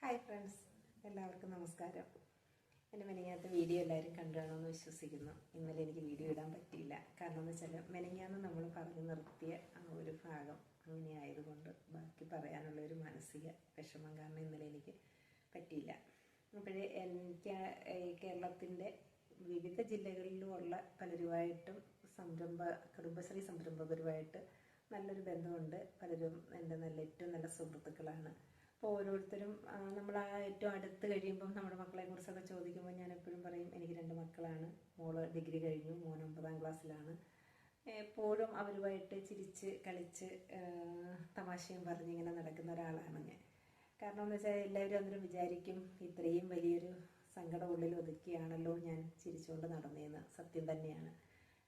Hi friends, എല്ലാവർക്കും നമസ്കാരം. എൻ്റെ മെനങ്ങാത്ത വീഡിയോ എല്ലാവരും കണ്ടുകാണമെന്ന് വിശ്വസിക്കുന്നു. ഇന്നലെ എനിക്ക് വീഡിയോ ഇടാൻ പറ്റിയില്ല. കാരണം എന്ന് വെച്ചാൽ മെനങ്ങാന്ന് നമ്മൾ പറഞ്ഞു നിർത്തിയ ആ ഒരു ഭാഗം അങ്ങനെ ആയതുകൊണ്ട് ബാക്കി പറയാനുള്ള ഒരു മാനസിക വിഷമം കാരണം ഇന്നലെ എനിക്ക് പറ്റിയില്ല. അപ്പോഴേ എനിക്ക് കേരളത്തിൻ്റെ വിവിധ ജില്ലകളിലുമുള്ള പലരുമായിട്ടും കുടുംബശ്രീ സംരംഭകരുമായിട്ട് നല്ലൊരു ബന്ധമുണ്ട്. പലരും എൻ്റെ ഏറ്റവും നല്ല സുഹൃത്തുക്കളാണ്. അപ്പോൾ ഓരോരുത്തരും നമ്മൾ ഏറ്റവും അടുത്ത് കഴിയുമ്പം നമ്മുടെ മക്കളെ കുറിച്ചൊക്കെ ചോദിക്കുമ്പോൾ ഞാൻ എപ്പോഴും പറയും എനിക്ക് 2 മക്കളാണ്. മോള് ഡിഗ്രി കഴിഞ്ഞു, മോൻ 9ാം ക്ലാസ്സിലാണ്. എപ്പോഴും അവരുമായിട്ട് ചിരിച്ച് കളിച്ച് തമാശയും പറഞ്ഞിങ്ങനെ നടക്കുന്ന ഒരാളാണ് ഞാൻ. കാരണം എന്ന് വെച്ചാൽ എല്ലാവരും അന്നേരം വിചാരിക്കും ഇത്രയും വലിയൊരു സങ്കടം ഉള്ളിൽ ഒതുക്കിയാണല്ലോ ഞാൻ ചിരിച്ചുകൊണ്ട് നടന്നതെന്ന്. സത്യം തന്നെയാണ്.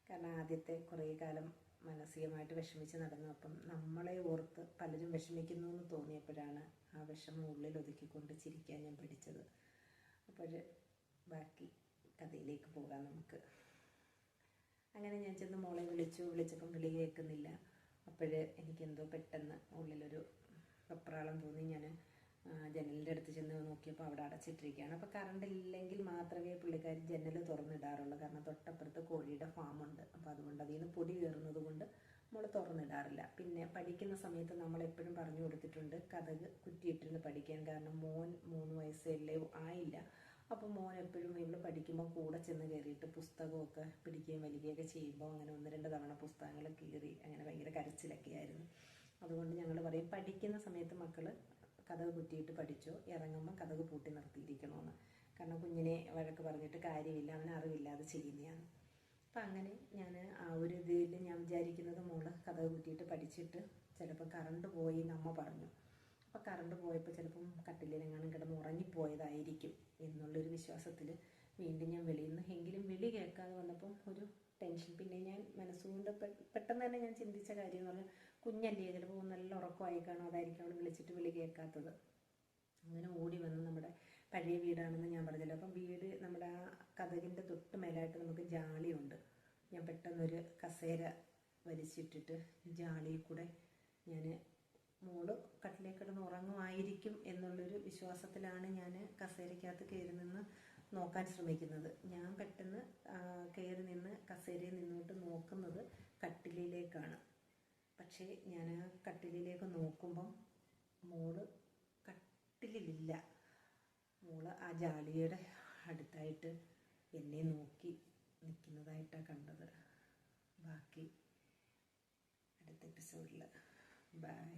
കാരണം ആദ്യത്തെ കുറേ കാലം മാനസികമായിട്ട് വിഷമിച്ച് നടന്നു. അപ്പം നമ്മളെ ഓർത്ത് പലരും വിഷമിക്കുന്നു എന്ന് തോന്നിയപ്പോഴാണ് ആ വിഷമം ഉള്ളിൽ ഒതുക്കിക്കൊണ്ട് ചിരിക്കാൻ ഞാൻ പഠിച്ചത്. അപ്പോൾ ബാക്കി കഥയിലേക്ക് പോകാം നമുക്ക്. അങ്ങനെ ഞാൻ ചെന്ന് മോളെ വിളിച്ചപ്പം വിളി കേൾക്കുന്നില്ല. എനിക്കെന്തോ പെട്ടെന്ന് ഉള്ളിലൊരു വെപ്രാളം തോന്നി. ഞാൻ ജനലിൻ്റെ അടുത്ത് ചെന്ന് നോക്കിയപ്പോൾ അവിടെ അടച്ചിട്ടിരിക്കുകയാണ്. അപ്പോൾ കറണ്ട് ഇല്ലെങ്കിൽ മാത്രമേ പുള്ളിക്കാരി ജനൽ തുറന്നിടാറുള്ളൂ. കാരണം തൊട്ടപ്പുറത്ത് കോഴിയുടെ ഫാമുണ്ട്. അപ്പോൾ അതുകൊണ്ട് അതിൽ നിന്ന് പൊടി കയറുന്നത് കൊണ്ട് നമ്മൾ തുറന്നിടാറില്ല. പിന്നെ പഠിക്കുന്ന സമയത്ത് നമ്മളെപ്പോഴും പറഞ്ഞു കൊടുത്തിട്ടുണ്ട് കതക് കുറ്റിയിട്ടിരുന്ന് പഠിക്കാൻ. കാരണം മോൻ 3 വയസ്സല്ലേ ആയില്ല. അപ്പോൾ മോൻ എപ്പോഴും ഇവിടെ പഠിക്കുമ്പോൾ കൂടെ ചെന്ന് കയറിയിട്ട് പുസ്തകമൊക്കെ പിടിക്കുകയും വലിക്കുകയൊക്കെ ചെയ്യുമ്പോൾ അങ്ങനെ 1-2 തവണ പുസ്തകങ്ങൾ കീറി അങ്ങനെ ഭയങ്കര കരച്ചിലൊക്കെ ആയിരുന്നു. അതുകൊണ്ട് ഞങ്ങൾ പറയും പഠിക്കുന്ന സമയത്ത് മക്കൾ കതക് കുറ്റിയിട്ട് പഠിച്ചോ, ഇറങ്ങുമ്പോൾ കതക് പൂട്ടി നിർത്തിയിരിക്കണമെന്ന്. കാരണം കുഞ്ഞിനെ വഴക്ക് പറഞ്ഞിട്ട് കാര്യമില്ല, അവന് അറിവില്ലാതെ ചെയ്യുന്നതാണ്. അപ്പം അങ്ങനെ ഞാൻ ആ ഒരു ഇതിൽ ഞാൻ വിചാരിക്കുന്നത് മോള് കതക് കുറ്റിയിട്ട് പഠിച്ചിട്ട് ചിലപ്പോൾ കറണ്ട് പോയി എന്നമ്മ പറഞ്ഞു. അപ്പോൾ കറണ്ട് പോയപ്പോൾ ചിലപ്പം കട്ടിലെങ്ങാനും കിടന്ന് ഉറങ്ങിപ്പോയതായിരിക്കും എന്നുള്ളൊരു വിശ്വാസത്തിൽ വീണ്ടും ഞാൻ എങ്കിലും വിളി കേൾക്കാതെ വന്നപ്പം ഒരു ടെൻഷൻ. പിന്നെ ഞാൻ മനസ്സുകൊണ്ട് പെട്ടെന്ന് തന്നെ ഞാൻ ചിന്തിച്ച കാര്യം എന്ന് പറഞ്ഞാൽ കുഞ്ഞല്ലേ, ചിലപ്പോൾ നല്ല ഉറക്കമായി കാണും, അതായിരിക്കും അവൾ വിളിച്ചിട്ട് വിളി കേൾക്കാത്തത്. അങ്ങനെ ഓടി വന്ന് നമ്മുടെ പഴയ വീടാണെന്ന് ഞാൻ പറഞ്ഞല്ലോ. അപ്പം വീട് നമ്മുടെ ആ കതകിൻ്റെ തൊട്ട് മേലായിട്ട് നമുക്ക് ജാളിയുണ്ട്. ഞാൻ പെട്ടെന്നൊരു കസേര വലിച്ചിട്ടിട്ട് ജാളിയിൽ കൂടെ ഞാൻ മോള് കട്ടിലേക്ക് കിടന്ന് ഉറങ്ങുമായിരിക്കും എന്നുള്ളൊരു വിശ്വാസത്തിലാണ് ഞാൻ കസേരയ്ക്കകത്ത് കയറി നിന്ന് നോക്കാൻ ശ്രമിക്കുന്നത്. ഞാൻ പെട്ടെന്ന് കയറി നിന്ന് കസേരയിൽ നിന്നോട്ട് നോക്കുന്നത് കട്ടിലിലേക്കാണ്. പക്ഷേ ഞാൻ ആ കട്ടിലിലേക്ക് നോക്കുമ്പം മോള് കട്ടിലില്ല. മോള് ആ ജാളിയുടെ അടുത്തായിട്ട് എന്നെ നോക്കി നിൽക്കുന്നതായിട്ടാണ് കണ്ടത്. ബാക്കി അടുത്ത എപ്പിസോഡിൽ ബൈ.